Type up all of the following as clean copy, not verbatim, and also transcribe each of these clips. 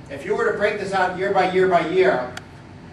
If you were to break this out year by year by year,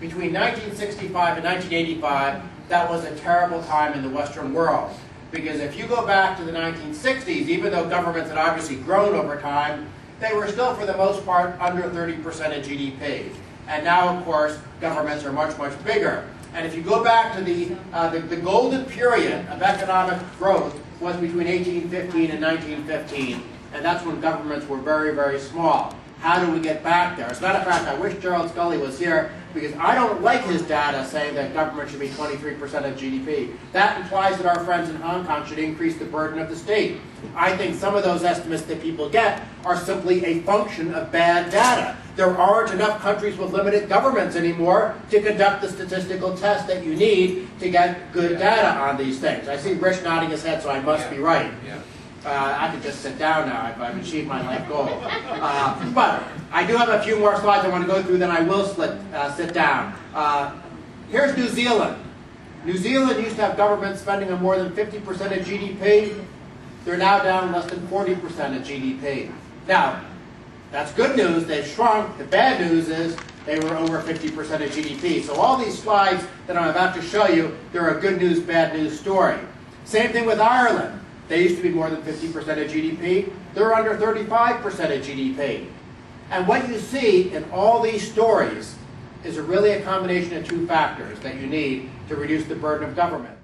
between 1965 and 1985, that was a terrible time in the Western world. Because if you go back to the 1960s, even though governments had obviously grown over time, they were still, for the most part, under 30% of GDP. And now, of course, governments are much, much bigger. And if you go back to the golden period of economic growth was between 1815 and 1915. And that's when governments were very, very small. How do we get back there? As a matter of fact, I wish Gerald Scully was here, because I don't like his data saying that government should be 23% of GDP. That implies that our friends in Hong Kong should increase the burden of the state. I think some of those estimates that people get are simply a function of bad data. There aren't enough countries with limited governments anymore to conduct the statistical test that you need to get good data on these things. I see Rich nodding his head, so I must be right. I could just sit down now if I've achieved my life goal. But I do have a few more slides I want to go through, then I will sit down. Here's New Zealand. New Zealand used to have government spending on more than 50% of GDP. They're now down less than 40% of GDP. Now, that's good news. They've shrunk. The bad news is they were over 50% of GDP. So all these slides that I'm about to show you, they're a good news, bad news story. Same thing with Ireland. They used to be more than 50% of GDP. They're under 35% of GDP. And what you see in all these stories is really a combination of two factors that you need to reduce the burden of government.